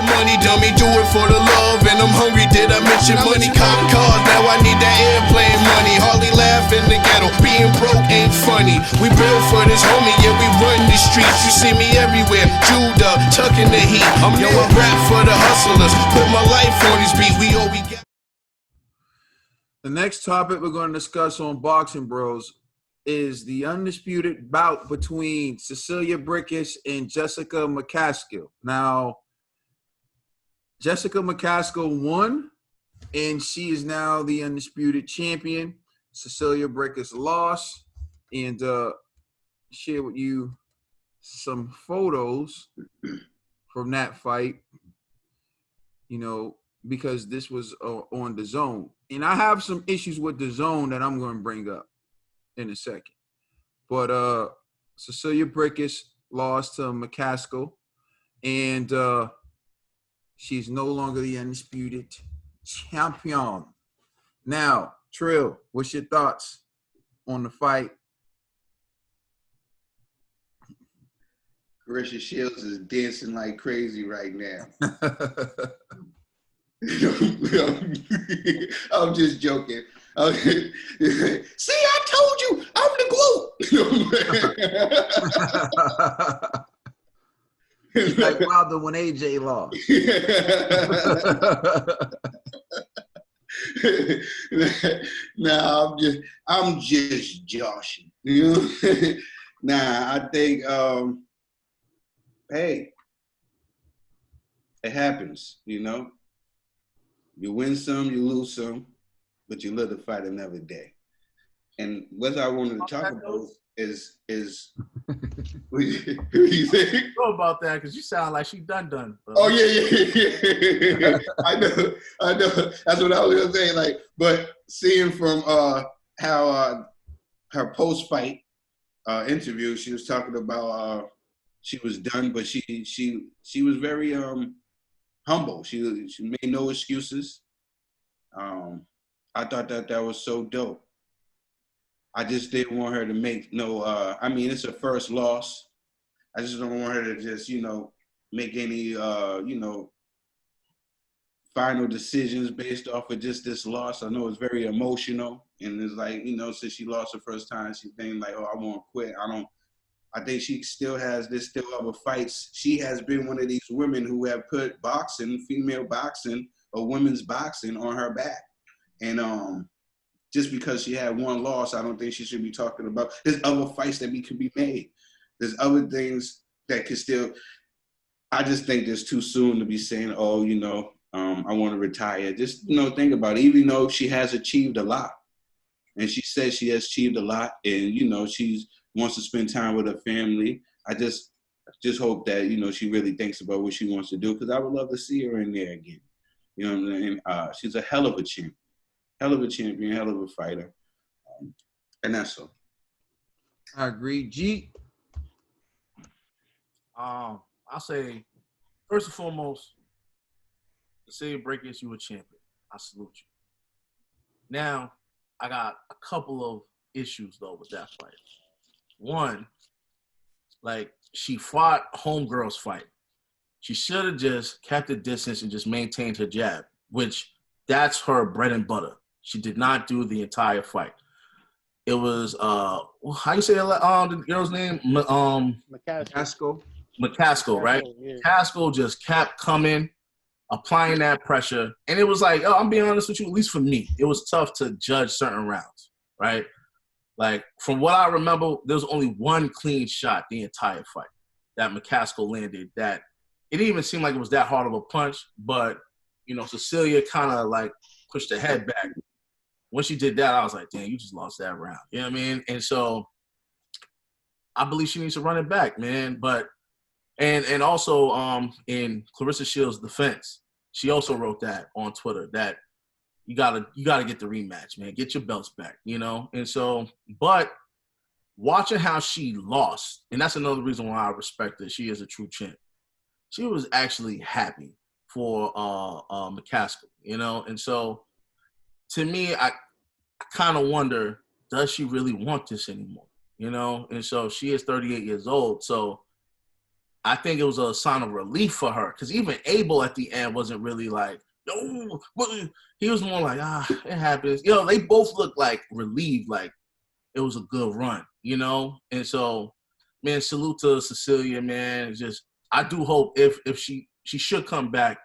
that money, dummy, do it for the love. And I'm hungry, did I mention money? Cop cars, now I need that airplane money. Hardly laugh in the ghetto, being broke ain't funny. We built for this homie, yeah, we run the streets. You see me everywhere, Jewed up, tucking the heat. Yo, I rap for the hustlers, put my life on this beat. We all we got. The next topic we're going to discuss on Boxing Bros is the undisputed bout between Cecila Braekhus and Jessica McCaskill. Now, Jessica McCaskill won, and she is now the undisputed champion. Cecila Braekhus lost, and share with you some photos from that fight, you know, because this was on the Zone. And I have some issues with the Zone that I'm going to bring up in a second. But Cecila Braekhus lost to McCaskill, and she's no longer the undisputed champion. Now, Trill, what's your thoughts on the fight? Carissa Shields is dancing like crazy right now. I'm just joking. See, I told you, I'm the glue. Like Wilder when AJ lost. Nah, I'm just joshing. You know? Nah, I think hey, it happens, you know. You win some, you lose some, but you live to fight another day. And what I wanted to talk about is what you think? Know about that because you sound like she done. Bro. Oh yeah. I know. That's what I was gonna say. Like, but seeing from how her post-fight interview, she was talking about she was done, but she was very humble. She made no excuses. I thought that was so dope. I just didn't want her to make no. I mean, it's her first loss. I just don't want her to just, you know, make any, you know, final decisions based off of just this loss. I know it's very emotional, and it's like, you know, since she lost the first time, she's thinking like, oh, I won't quit. I think she still has other fights. She has been one of these women who have put boxing, female boxing or women's boxing on her back. And just because she had one loss, I don't think she should be talking about. There's other fights that can be made. There's other things that can still. I just think it's too soon to be saying, oh, you know, I want to retire. Just, you know, think about it. Even though she has achieved a lot, and she says she has achieved a lot, and, you know, she wants to spend time with her family. I just hope that, you know, she really thinks about what she wants to do, because I would love to see her in there again. You know what I mean? She's a hell of a champion, hell of a fighter, and that's all. I agree. G. I'll say, first and foremost, Cecila Braekhus, you a champion. I salute you. Now, I got a couple of issues, though, with that fight. One, like, she fought homegirl's fight. She should have just kept the distance and just maintained her jab, which that's her bread and butter. She did not do the entire fight. It was, how you say the girl's name? McCaskill. McCaskill, right? Yeah. McCaskill just kept coming, applying that pressure. And it was like, I'm being honest with you, at least for me, it was tough to judge certain rounds, right? Like, from what I remember, there was only one clean shot the entire fight that McCaskill landed that it didn't even seem like it was that hard of a punch, but, you know, Cecila kind of, like, pushed her head back. When she did that, I was like, damn, you just lost that round. You know what I mean? And so I believe she needs to run it back, man. But and also in Clarissa Shields' defense, she also wrote that on Twitter that you gotta get the rematch, man. Get your belts back, you know? And so, but watching how she lost, and that's another reason why I respect her. She is a true champ. She was actually happy for McCaskill, you know? And so, to me, I kind of wonder, does she really want this anymore? You know? And so she is 38 years old. So I think it was a sign of relief for her because even Abel at the end wasn't really like, no, he was more like, it happens. They both looked like relieved, like it was a good run, And so, man, salute to Cecilia, man. It's just I do hope if she should come back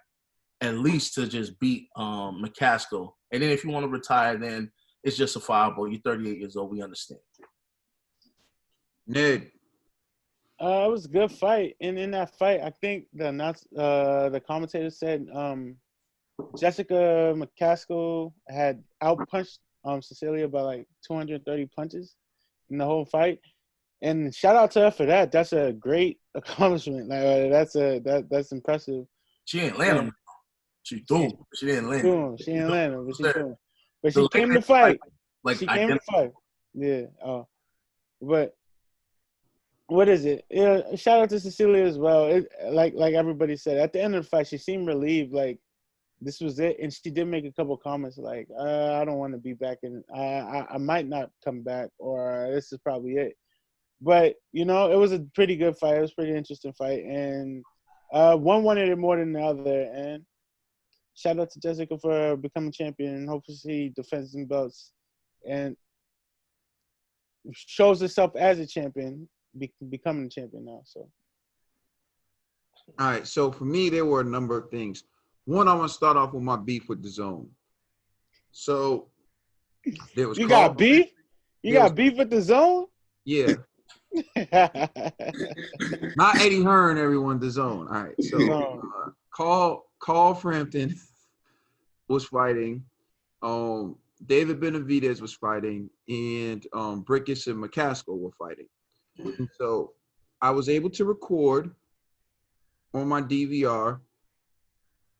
at least to just beat McCaskill. And then if you want to retire, then it's justifiable. You're 38 years old. We understand. Ned. It was a good fight. And in that fight, I think the commentator said Jessica McCaskill had outpunched Cecilia by like 230 punches in the whole fight. And shout out to her for that. That's a great accomplishment. Like that's impressive. She didn't land him. She threw. She didn't land him. She didn't land him, but she threw. But she came to fight. She came to fight. Yeah. But what is it? Yeah. Shout out to Cecilia as well. Like everybody said, at the end of the fight, she seemed relieved. Like this was it, and she did make a couple comments like, "I don't want to be back, and I might not come back, or this is probably it." But it was a pretty good fight. It was a pretty interesting fight, and one wanted it more than the other. And shout out to Jessica for becoming champion. Hopefully, she defends some belts and shows herself as a champion, becoming a champion now. So, all right. So for me, there were a number of things. One, I want to start off with my beef with DAZN. So there was. You got beef? You got beef with DAZN? Yeah. Not Eddie Hearn, everyone, DAZN. All right. So Carl Frampton was fighting. David Benavidez was fighting, and Braekhus and MacCaskill were fighting. And so I was able to record on my DVR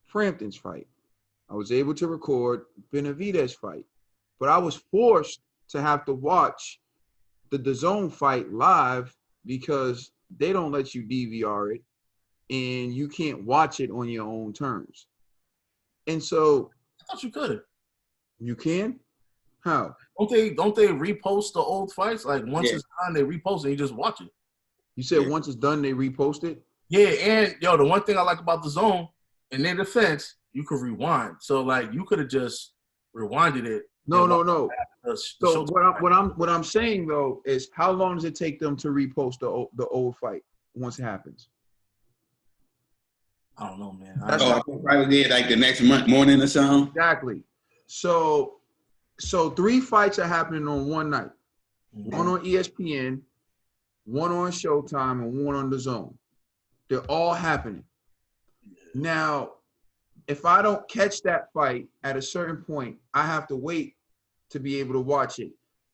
Frampton's fight. I was able to record Benavidez fight, but I was forced to have to watch the DAZN fight live because they don't let you DVR it, and you can't watch it on your own terms. And so I thought you could. You can? How? Don't they repost the old fights? Like once it's done, they repost it. You just watch it. You said once it's done, they repost it? Yeah, and the one thing I like about DAZN, in their defense, you could rewind. So like you could have just rewinded it. No. So what I'm saying though is, how long does it take them to repost the old fight once it happens? I don't know, man. I probably did like the next morning or something. Exactly. So 3 fights are happening on one night. Mm-hmm. One on ESPN, one on Showtime, and one on DAZN. They're all happening. Now, if I don't catch that fight at a certain point, I have to wait to be able to watch it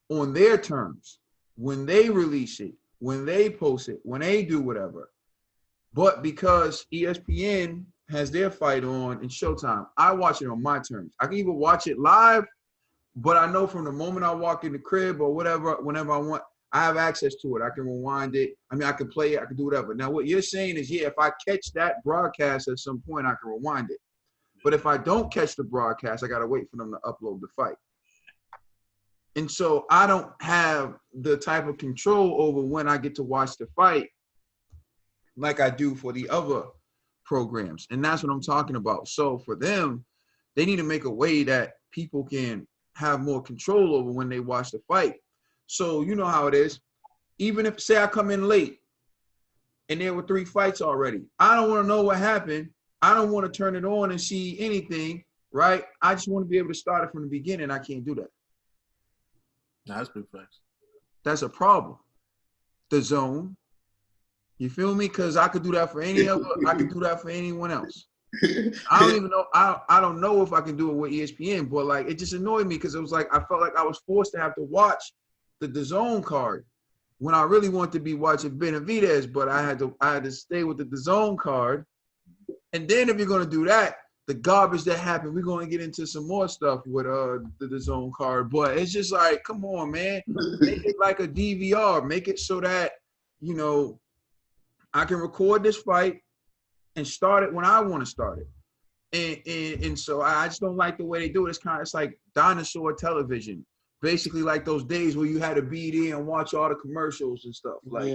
on their terms, when they release it, when they post it, when they do whatever. But because ESPN has their fight on in Showtime, I watch it on my terms. I can even watch it live, but I know from the moment I walk in the crib or whatever, whenever I want, I have access to it. I can rewind it. I mean, I can play it. I can do whatever. Now, what you're saying is, if I catch that broadcast at some point, I can rewind it. But if I don't catch the broadcast, I got to wait for them to upload the fight. And so I don't have the type of control over when I get to watch the fight like I do for the other programs. And that's what I'm talking about. So for them, they need to make a way that people can have more control over when they watch the fight. So you know how it is. Even if, say, I come in late and there were 3 fights already, I don't want to know what happened. I don't want to turn it on and see anything, right? I just want to be able to start it from the beginning. I can't do that. Nah, that's big facts. That's a problem. DAZN. You feel me? Because I could do that for any other. I could do that for anyone else. I don't even know. I don't know if I can do it with ESPN, but like it just annoyed me because it was like I felt like I was forced to have to watch the DAZN card when I really wanted to be watching Benavidez, but I had to stay with the DAZN card. And then if you're gonna do that, the garbage that happened, we're gonna get into some more stuff with the DAZN card. But it's just like, come on, man, make it like a DVR. Make it so that I can record this fight and start it when I want to start it. And so I just don't like the way they do it. It's like dinosaur television. Basically like those days where you had to be there and watch all the commercials and stuff. Like,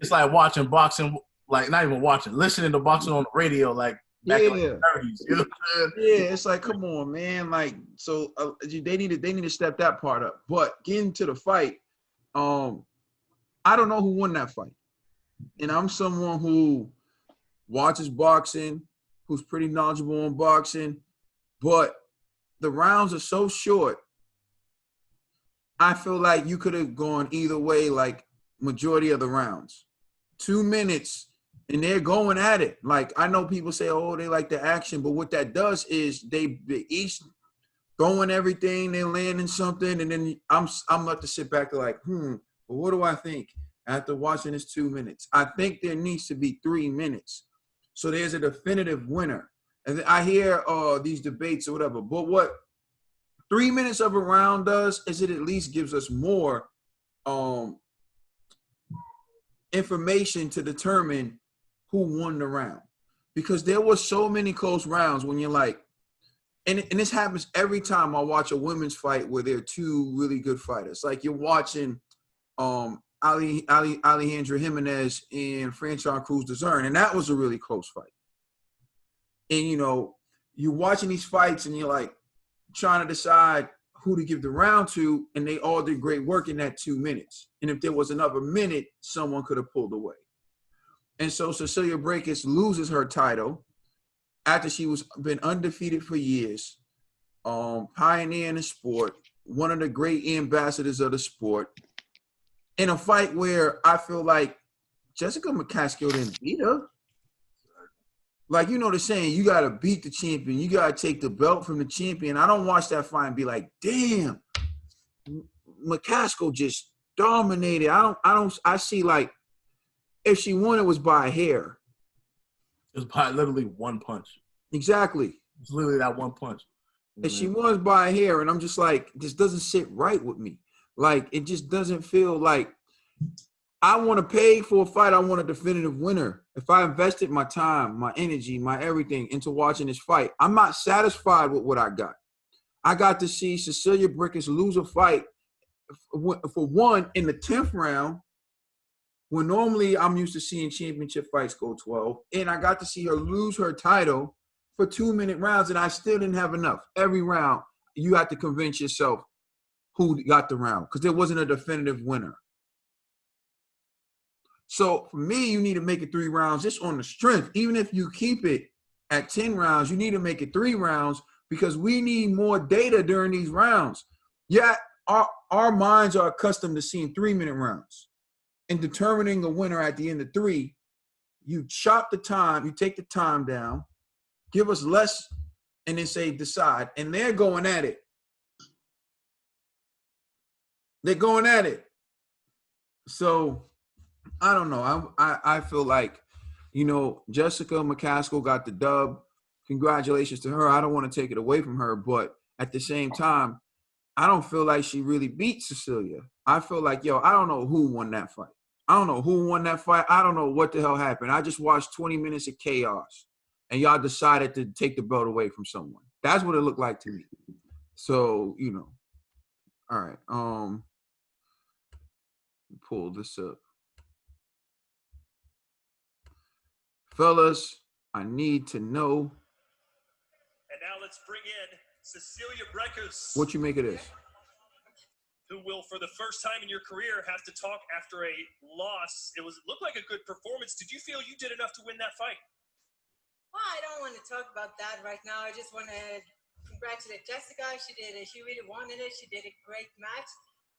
It's like watching boxing like not even watching, listening to boxing on the radio, like back in like the 30s. You know what I'm saying? Yeah, it's like, come on, man. Like, so they need to step that part up. But getting to the fight, I don't know who won that fight, and I'm someone who watches boxing, who's pretty knowledgeable on boxing, but the rounds are so short. I feel like you could have gone either way, like majority of the rounds. 2 minutes, and they're going at it. Like, I know people say, oh, they like the action, but what that does is they each throwing everything, they're landing something, and then I'm left to sit back and like, well, what do I think after watching this 2 minutes? I think there needs to be 3 minutes. So there's a definitive winner. And I hear these debates or whatever, but what 3 minutes of a round does is it at least gives us more information to determine who won the round. Because there were so many close rounds when you're like, and this happens every time I watch a women's fight where they're two really good fighters. Like you're watching Alejandra Jimenez and Franchon Cruz-Dezurn, and that was a really close fight. And, you know, you're watching these fights and you're like trying to decide who to give the round to, and they all did great work in that 2 minutes. And if there was another minute, someone could have pulled away. And so Cecilia Braekhus loses her title after she was been undefeated for years, pioneering the sport, one of the great ambassadors of the sport, in a fight where I feel like Jessica McCaskill didn't beat her. Like, you know the saying, you got to beat the champion. You got to take the belt from the champion. I don't watch that fight and be like, damn, McCaskill just dominated. I see like, if she won, it was by a hair. It was by literally one punch. Exactly. It's literally that one punch. And she won by a hair, and I'm just like, this doesn't sit right with me. Like, it just doesn't feel like I want to pay for a fight. I want a definitive winner. If I invested my time, my energy, my everything into watching this fight, I'm not satisfied with what I got. I got to see Cecilia Braekhus lose a fight for one in the 10th round, when normally I'm used to seeing championship fights go 12. And I got to see her lose her title for 2 minute rounds, and I still didn't have enough. Every round, you had to convince yourself who got the round because there wasn't a definitive winner. So for me, you need to make it 3 rounds just on the strength. Even if you keep it at 10 rounds, you need to make it 3 rounds because we need more data during these rounds. Yeah, our minds are accustomed to seeing 3 minute rounds. And determining a winner at the end of 3, you chop the time, you take the time down, give us less, and then say decide. And they're going at it. They're going at it. So I don't know. I feel like, you know, Jessica McCaskill got the dub. Congratulations to her. I don't want to take it away from her, but at the same time, I don't feel like she really beat Cecilia. I feel like, I don't know who won that fight. I don't know who won that fight. I don't know what the hell happened. I just watched 20 minutes of chaos, and y'all decided to take the belt away from someone. That's what it looked like to me. So, you know. All right. Pull this up. Fellas, I need to know. And now let's bring in Cecilia Braekhus. What you make of this? Who will, for the first time in your career, have to talk after a loss. It looked like a good performance. Did you feel you did enough to win that fight? Well, I don't want to talk about that right now. I just want to congratulate Jessica. She really wanted it. She did a great match.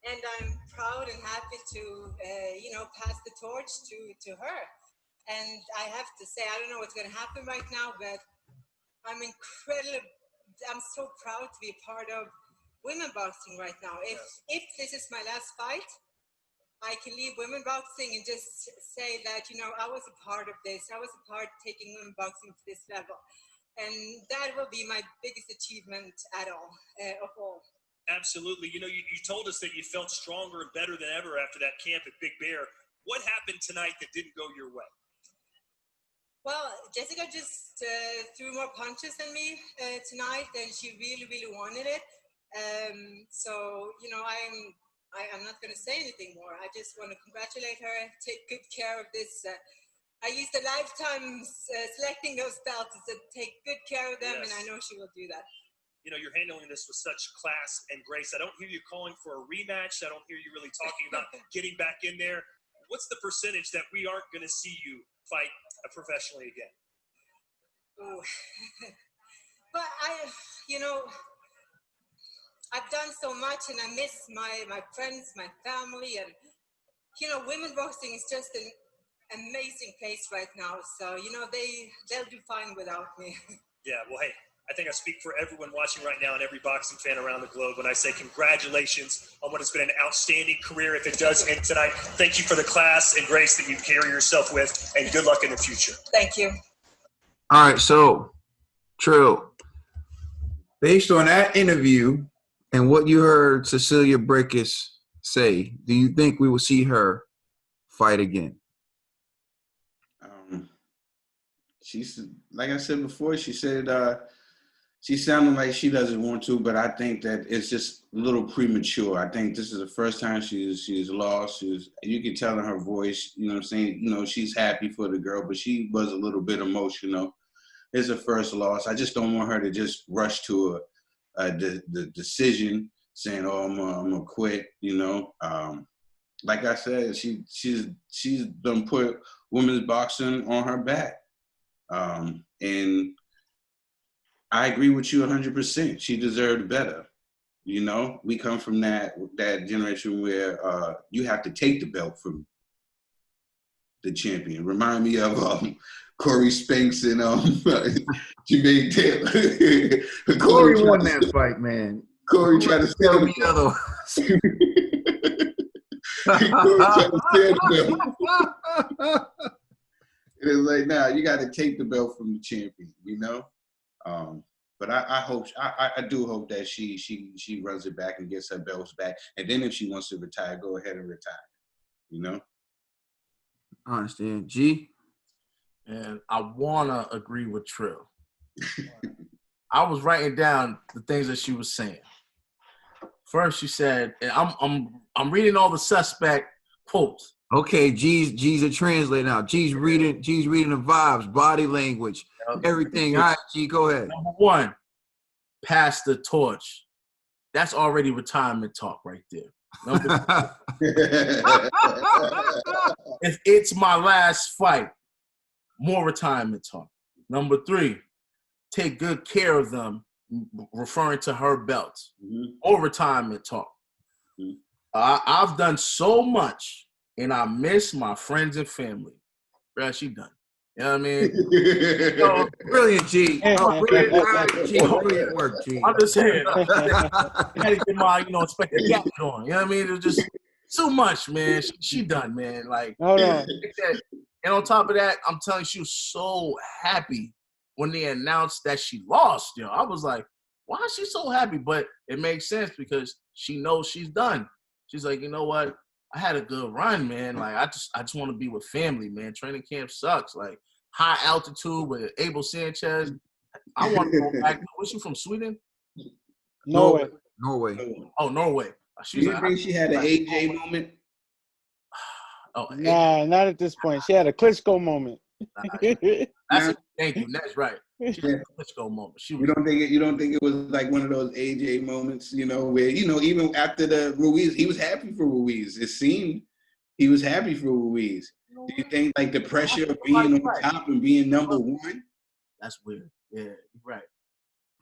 And I'm proud and happy to, pass the torch to her. And I have to say, I don't know what's going to happen right now, but I'm so proud to be a part of women boxing right now. If this is my last fight, I can leave women boxing and just say that, I was a part of this. I was a part of taking women boxing to this level. And that will be my biggest achievement of all. Absolutely. You told us that you felt stronger and better than ever after that camp at Big Bear. What happened tonight that didn't go your way? Well, Jessica just threw more punches than me tonight, and she really, really wanted it. So, I'm not going to say anything more. I just want to congratulate her, take good care of this I used a lifetime selecting those belts to take good care of them, Yes. and I know she will do that. You know, you're handling this with such class and grace. I don't hear you calling for a rematch. I don't hear you really talking about getting back in there. What's the percentage that we aren't going to see you fight professionally again? Oh. But I've done so much, and I miss my friends, my family, and women boxing is just an amazing place right now. So they'll do fine without me. Yeah, well, hey, I think I speak for everyone watching right now and every boxing fan around the globe when I say congratulations on what has been an outstanding career. If it does end tonight, thank you for the class and grace that you carry yourself with, and good luck in the future. Thank you. All right, so Trill, based on that interview and what you heard Cecilia Braekhus say, do you think we will see her fight again? She's, like I said before, she said she sounded like she doesn't want to, but I think that it's just a little premature. I think this is the first time she's lost. You can tell in her voice, you know what I'm saying? She's happy for the girl, but she was a little bit emotional. It's her first loss. I just don't want her to just rush to the decision saying, "Oh, I'm gonna quit." Like I said, she's done put women's boxing on her back, and I agree with you 100%. She deserved better. We come from that generation where you have to take the belt from the champion. Remind me of Corey Spinks and Jermaine Taylor. Corey won that fight, man. Corey tried to steal the belt. Corey tried to steal the belt. It is like, now you got to take the belt from the champion, But I do hope that she runs it back and gets her belts back. And then if she wants to retire, go ahead and retire. I understand. G? And I wanna agree with Trill. I was writing down the things that she was saying. First, she said, and I'm reading all the suspect quotes. Okay, G's a translator now. G's reading the vibes, body language, everything. All right, G, go ahead. Number one, pass the torch. That's already retirement talk right there. Number two, if it's my last fight, more retirement talk. Number three, take good care of them, referring to her belts, or retirement talk. I've done so much, and I miss my friends and family. Bruh, she done. You know what I mean? Brilliant, G. Brilliant work, G. I'm just saying. I had to get my, Inspector Gadget on. You know what I mean? It was just too much, man. She done, man. Like, hold on. And on top of that, I'm telling you, she was so happy when they announced that she lost. I was like, why is she so happy? But it makes sense because she knows she's done. She's like, you know what? I had a good run, man. Like, I just want to be with family, man. Training camp sucks. Like, high altitude with Abel Sanchez. I want to go back. Was she from Sweden? Norway. Oh, Norway. Do you think she had an AJ moment? Oh, nah, not at this point. She had a Klitschko moment. Thank you. That's right. She had a Klitschko moment. You don't think it was like one of those AJ moments, where even after the Ruiz, he was happy for Ruiz. It seemed he was happy for Ruiz. Do you think like the pressure of being on top and being number one? That's weird. Yeah, you're right.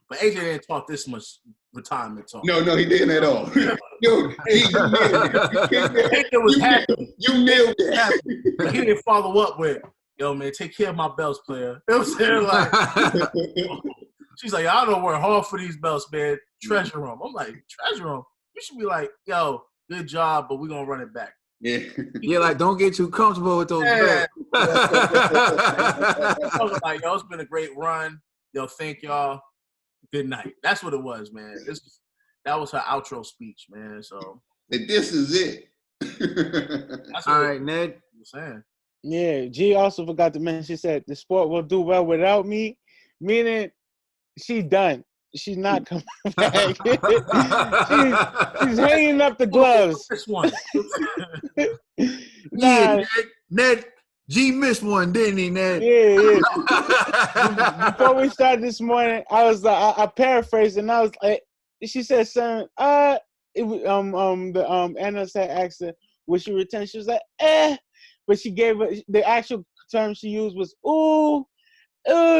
But AJ didn't talk this much retirement talk. No, he didn't at all. Yo, AJ was happy. You nailed it. But he didn't follow up with, yo, man, take care of my belts, player. You know what I'm saying? Like, she's like, I don't work hard for these belts, man. Treasure room. I'm like, treasure room? You should be like, yo, good job, but we're going to run it back. Yeah. Yeah, like, don't get too comfortable with those belts. I was like, yo, it's been a great run. Yo, thank y'all. Good night. That's what it was, man. That was her outro speech, man. So this is it. That's all right, Ned. I'm saying. Yeah, G also forgot to mention, she said, the sport will do well without me, meaning she's done. She's not coming back. she's hanging up the gloves. This one. Yeah, Ned, G missed one, didn't he, Ned? Yeah. Before we started this morning, I was like, I paraphrased, and I was like, she said something. It was Anna said, asked her, would she return? She was like, but she gave her the actual term she used was ooh.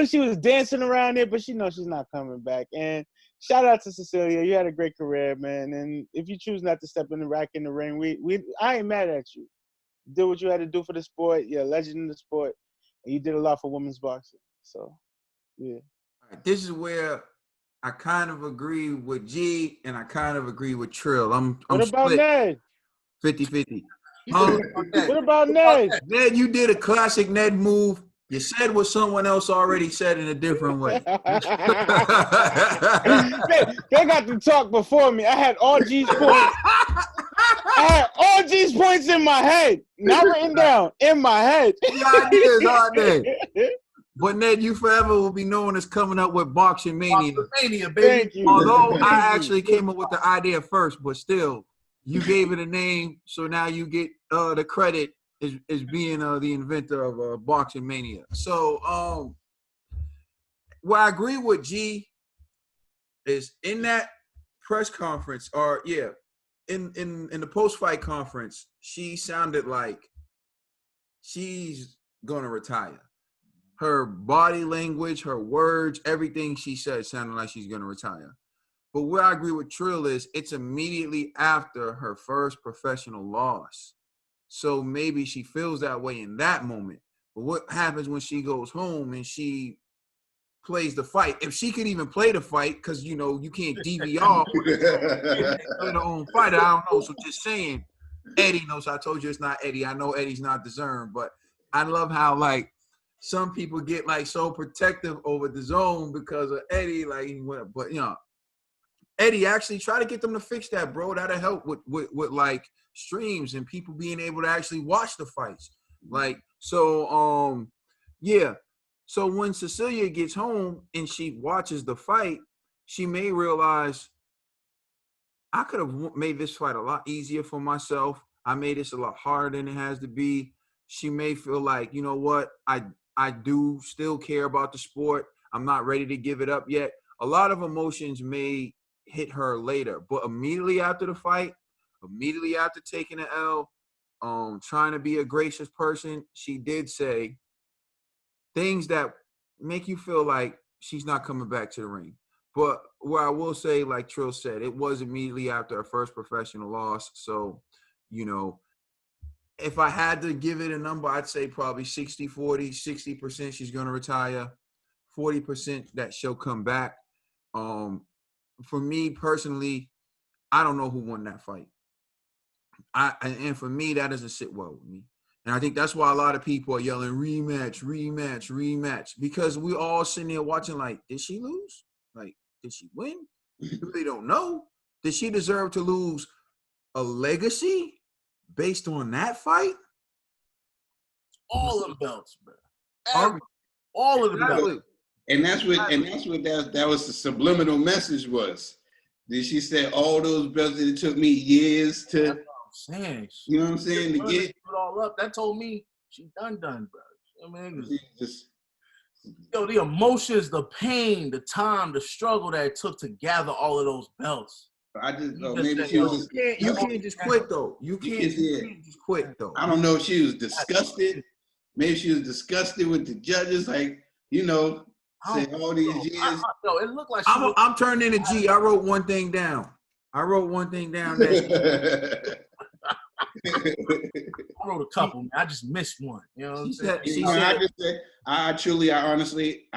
She was dancing around it, but she knows she's not coming back. And shout out to Cecilia. You had a great career, man. And if you choose not to step in the rack in the ring, I ain't mad at you. You did what you had to do for the sport. You're a legend in the sport. And you did a lot for women's boxing. So, yeah. This is where I kind of agree with G and I kind of agree with Trill. I'm What about split Ned? 50-50. What about Ned? Ned, you did a classic Ned move. You said what someone else already said in a different way. they got to talk before me. I had all G's points. I had all G's points in my head. Not written down. In my head. The ideas are there. But Ned, you forever will be known as coming up with Boxing Mania. Boxing Mania, baby. Thank you. Although I actually came up with the idea first, but still, you gave it a name, so now you get the credit as being the inventor of Boxing Mania. So, what I agree with G is in that press conference, or in the post-fight conference, she sounded like she's gonna retire. Her body language, her words, everything she said sounded like she's gonna retire. But where I agree with Trill is it's immediately after her first professional loss. So maybe she feels that way in that moment. But what happens when she goes home and she plays the fight? If she could even play the fight, because, you can't DVR her own fighter. I don't know. So just saying, Eddie knows. I told you it's not Eddie. I know Eddie's not DAZN, but I love how, like, some people get, like, so protective over DAZN because of Eddie. Like, but, Eddie, actually try to get them to fix that, bro. That'll help with like streams and people being able to actually watch the fights. Like, so So when Cecilia gets home and she watches the fight, she may realize I could have made this fight a lot easier for myself. I made this a lot harder than it has to be. She may feel like, you know what, I do still care about the sport. I'm not ready to give it up yet. A lot of emotions may hit her later, but immediately after the fight, immediately after taking the L, trying to be a gracious person, she did say things that make you feel like she's not coming back to the ring. But where I will say, like Trill said, it was immediately after her first professional loss. So, if I had to give it a number, I'd say probably 60-40, 60% she's going to retire, 40% that she'll come back. For me personally, I don't know who won that fight. And for me, that doesn't sit well with me. And I think that's why a lot of people are yelling rematch, rematch, rematch, because we all sitting there watching like, did she lose? Like, did she win? We really don't know. Did she deserve to lose a legacy based on that fight? All of them belts, bro. All of the belts. And that's what that was the subliminal message was. Did she say all those belts that it took me years to? That's what I'm saying. You know what I'm saying? To get it all up. That told me she done, bro. I mean, the emotions, the pain, the time, the struggle that it took to gather all of those belts. I just maybe she was. You can't just quit though. You can't just quit though. I don't know if she was disgusted. Maybe she was disgusted with the judges, like saying all these years. It looked like I'm turning into G. I wrote one thing down. That I wrote a couple, man. I just missed one. You know what I'm saying? I honestly,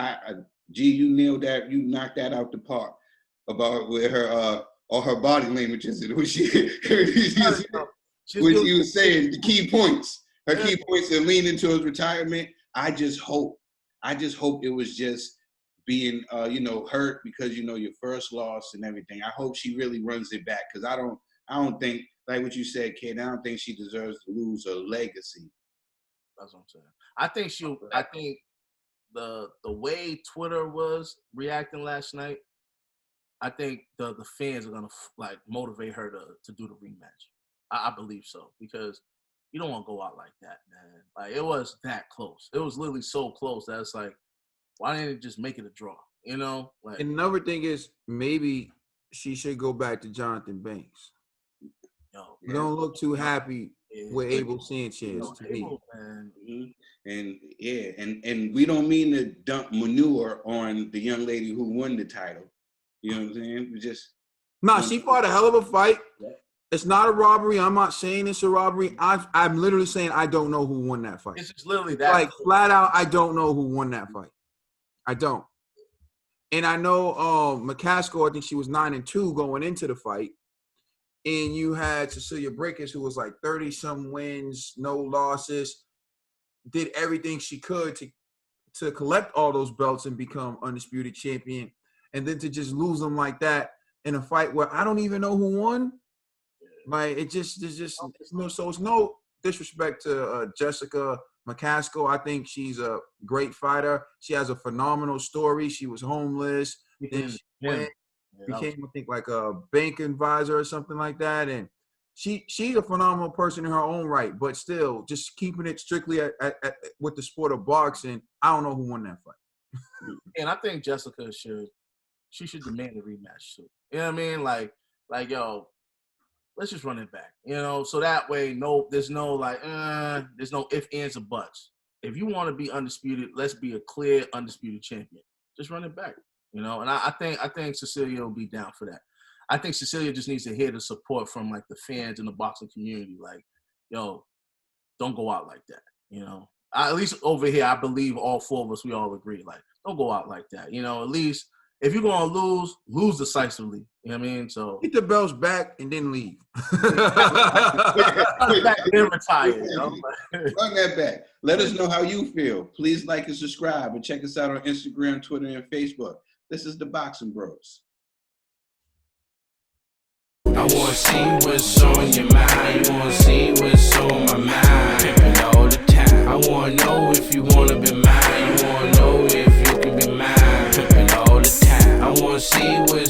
G, you nailed that. You knocked that out the park about where her all her body language is. When she was saying the key points. Her key points are leaning towards retirement. I just hope it was just being hurt because your first loss and everything. I hope she really runs it back because I don't think, like what you said, kid, I don't think she deserves to lose her legacy. That's what I'm saying. I think the way Twitter was reacting last night, I think the fans are gonna motivate her to do the rematch. I believe so because you don't want to go out like that, man. Like, it was that close. It was literally so close that it's like, why didn't it just make it a draw? You know? Like, and another thing is, maybe she should go back to Jonathan Banks. yo, You don't look too happy with Abel Sanchez. And yeah, and we don't mean to dump manure on the young lady who won the title. You know what I'm saying? We just she fought a hell of a fight. It's not a robbery. I'm not saying it's a robbery. I'm literally saying I don't know who won that fight. It's just literally that. Like, flat out, I don't know who won that fight. I don't. And I know McCaskill, I think she was 9-2 going into the fight. And you had Cecila Braekhus, who was like 30-some wins, no losses, did everything she could to collect all those belts and become undisputed champion. And then to just lose them like that in a fight where I don't even know who won. Like, it's no disrespect to Jessica McCaskill. I think she's a great fighter. She has a phenomenal story. She was homeless. Then she became, I think, like a bank advisor or something like that. And she's a phenomenal person in her own right. But still, just keeping it strictly with the sport of boxing, I don't know who won that fight. And I think Jessica should demand a rematch too. You know what I mean? Like, yo, let's just run it back. You know, so that way, there's no ifs, ands, or buts. If you want to be undisputed, let's be a clear undisputed champion. Just run it back. You know, and I think Cecila will be down for that. I think Cecila just needs to hear the support from like the fans in the boxing community. Like, yo, don't go out like that. You know, at least over here, I believe all four of us, we all agree. Like, don't go out like that. You know, at least if you're gonna lose decisively. You know what I mean? So get the belts back and then leave. Back and then retire. You know? Run that back. Let us know how you feel. Please like and subscribe, and check us out on Instagram, Twitter, and Facebook. This is the Boxing Bros. I wanna see what's on your mind. You wanna see what's on my mind. Pimpin' all the time. I wanna know if you wanna be mine. You wanna know if you can be mine. Pimpin' all the time. I wanna see what